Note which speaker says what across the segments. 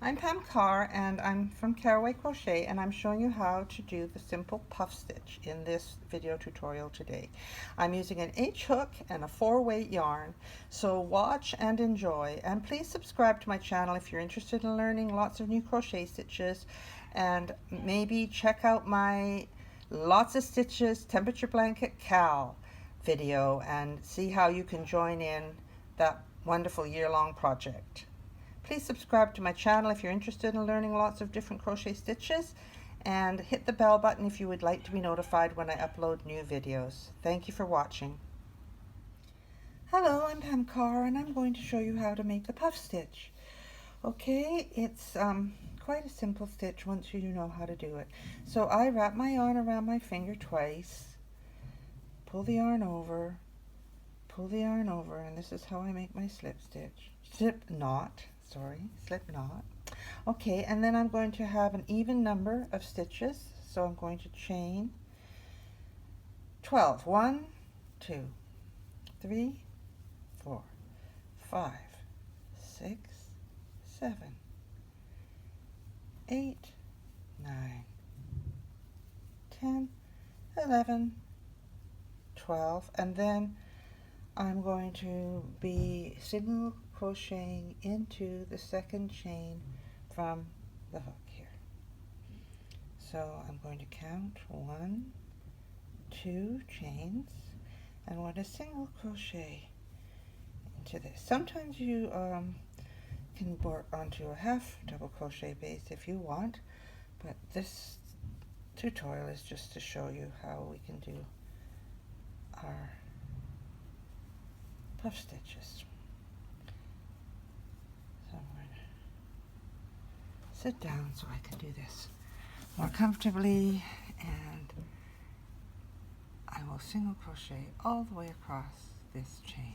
Speaker 1: I'm Pam Carr and I'm from Caraway Crochet, and I'm showing you how to do the simple puff stitch in this video tutorial today. I'm using an H hook and a 4-weight yarn, so watch and enjoy, and please subscribe to my channel if you're interested in learning lots of new crochet stitches, and maybe check out my Lots of Stitches Temperature Blanket Cal video and see how you can join in that wonderful year-long project. Please subscribe to my channel if you're interested in learning lots of different crochet stitches, and hit the bell button if you would like to be notified when I upload new videos. Thank you for watching. Hello, I'm Pam Carr and I'm going to show you how to make the puff stitch. Okay, it's quite a simple stitch once you know how to do it. So I wrap my yarn around my finger twice, pull the yarn over, and this is how I make my slip knot. Okay, and then I'm going to have an even number of stitches, so I'm going to chain 12. 1, 2, 3, 4, 5, 6, 7, 8, 9, 10, 11, 12, and then I'm going to be single crocheting into the second chain from the hook here. So I'm going to count 1, 2 chains, and I'm going to single crochet into this. Sometimes you can work onto a half double crochet base if you want, but this tutorial is just to show you how we can do our puff stitches. So I'm going to sit down so I can do this more comfortably, and I will single crochet all the way across this chain.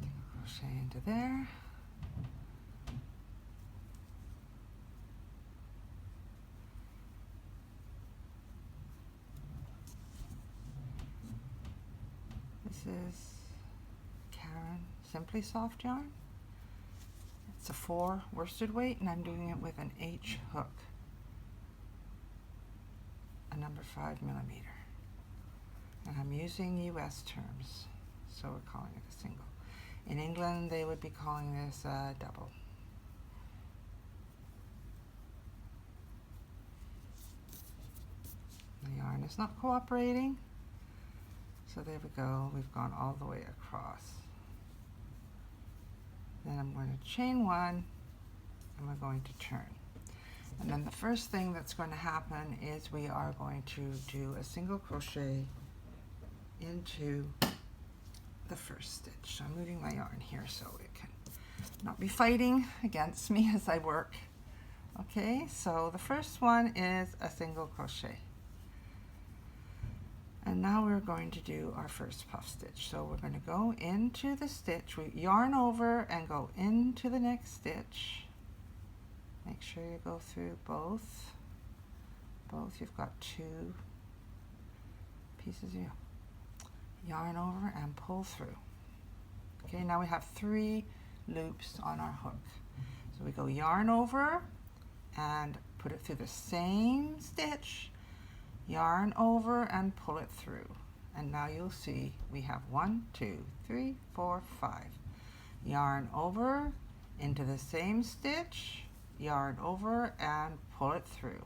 Speaker 1: Single crochet into there. This is Karen Simply Soft yarn. It's a 4 worsted weight, and I'm doing it with an H hook, a number 5 millimeter. And I'm using US terms, so we're calling it a single. In England, they would be calling this a double. The yarn is not cooperating. So there we go, we've gone all the way across. Then I'm going to chain 1, and we're going to turn. And then the first thing that's going to happen is we are going to do a single crochet into the first stitch. So I'm moving my yarn here so it can not be fighting against me as I work. Okay, so the first one is a single crochet. And now we're going to do our first puff stitch. So we're going to go into the stitch, we yarn over and go into the next stitch. Make sure you go through both. You've got 2 pieces of yarn over and pull through. Okay, now we have 3 loops on our hook. So we go yarn over and put it through the same stitch, yarn over and pull it through, and now you'll see we have 1, 2, 3, 4, 5. Yarn over into the same stitch, yarn over and pull it through,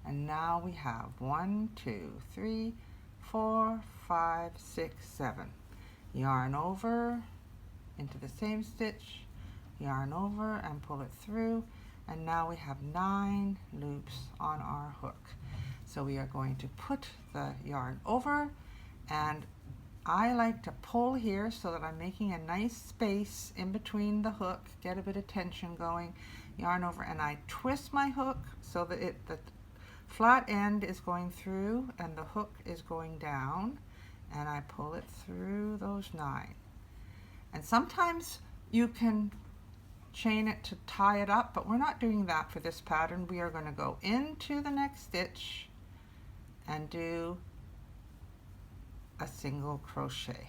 Speaker 1: and now we have 1, 2, 3, 4, 5, 6, 7. Yarn over into the same stitch, yarn over and pull it through, and now we have 9 loops on our hook. So we are going to put the yarn over, and I like to pull here so that I'm making a nice space in between the hook, get a bit of tension going, yarn over, and I twist my hook so that the flat end is going through and the hook is going down, and I pull it through those 9. And sometimes you can chain it to tie it up, but we're not doing that for this pattern. We are going to go into the next stitch and do a single crochet.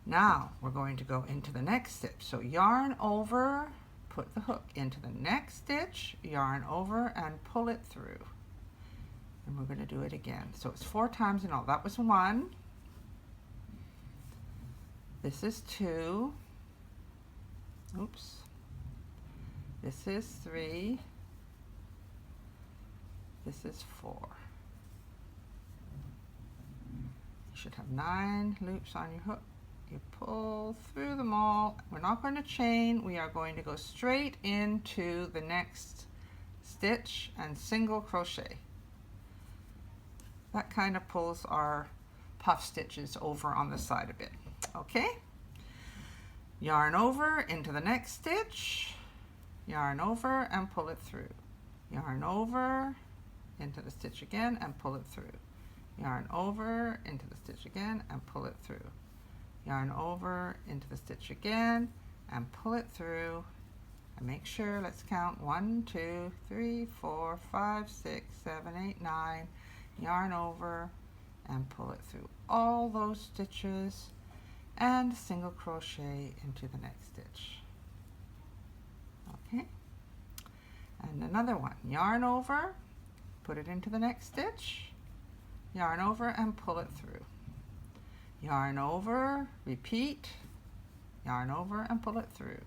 Speaker 1: Now we're going to go into the next stitch. So yarn over, put the hook into the next stitch, yarn over and pull it through. And we're going to do it again. So it's 4 times in all. That was 1. This is 2. Oops. This is 3. This is 4. You should have 9 loops on your hook. You pull through them all. We're not going to chain. We are going to go straight into the next stitch and single crochet. That kind of pulls our puff stitches over on the side a bit. Okay? Yarn over into the next stitch, yarn over and pull it through. Yarn over into the stitch again and pull it through. Yarn over into the stitch again and pull it through. Yarn over into the stitch again and pull it through. And make sure, let's count 1, 2, 3, 4, 5, 6, 7, 8, 9. Yarn over and pull it through all those stitches and single crochet into the next stitch. Okay, and another one. Yarn over, put it into the next stitch, yarn over and pull it through. Yarn over, repeat, yarn over and pull it through.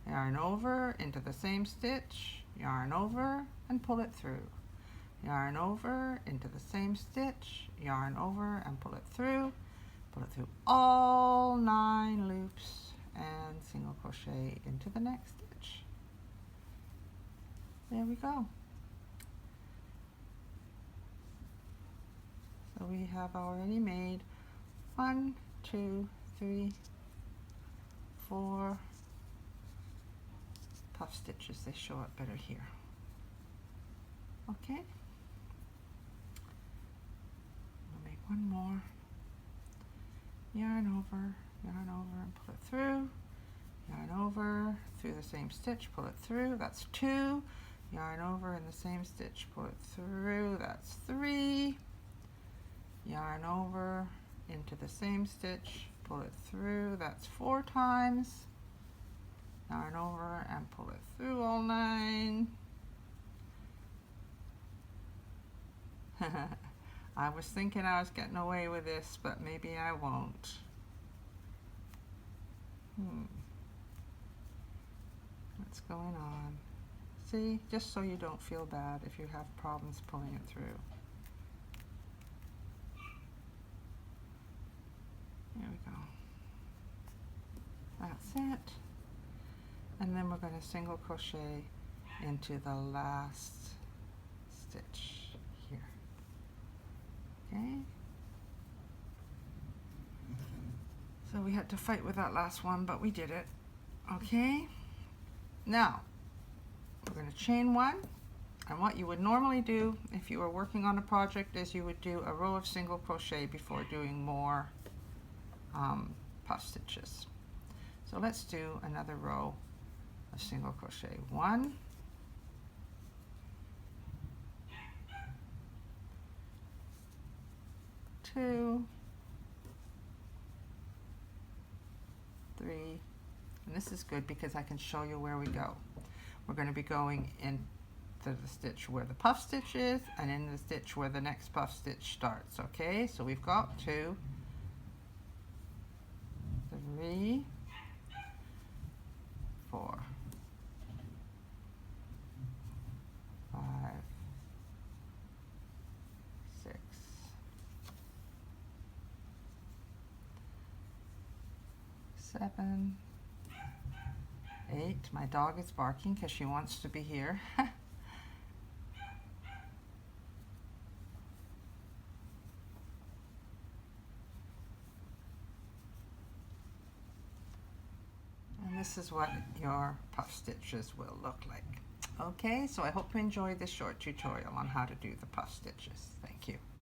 Speaker 1: Yarn over into the same stitch, yarn over and pull it through. Yarn over into the same stitch, yarn over and pull it through. Pull it through all 9 loops and single crochet into the next stitch. There we go. So we have already made 1, 2, 3, 4 puff stitches. They show up better here. Okay. We'll make one more. Yarn over and pull it through. Yarn over through the same stitch, pull it through. That's 2. Yarn over in the same stitch, pull it through. That's 3. Yarn over into the same stitch, pull it through. That's 4 times. Yarn over and pull it through all 9. I was thinking I was getting away with this, but maybe I won't. What's going on? See, just so you don't feel bad if you have problems pulling it through. There we go. That's it. And then we're going to single crochet into the last stitch. Okay. So we had to fight with that last one, but we did it. Okay. Now, we're going to chain 1. And what you would normally do if you were working on a project is you would do a row of single crochet before doing more puff stitches. So let's do another row of single crochet. 1, 2, 3, and this is good because I can show you where we go. We're going to be going into the stitch where the puff stitch is and in the stitch where the next puff stitch starts. Okay, so we've got 2, 3, 4, 5, 6, 7, 8. My dog is barking because she wants to be here. And this is what your puff stitches will look like. Okay, so I hope you enjoyed this short tutorial on how to do the puff stitches. Thank you.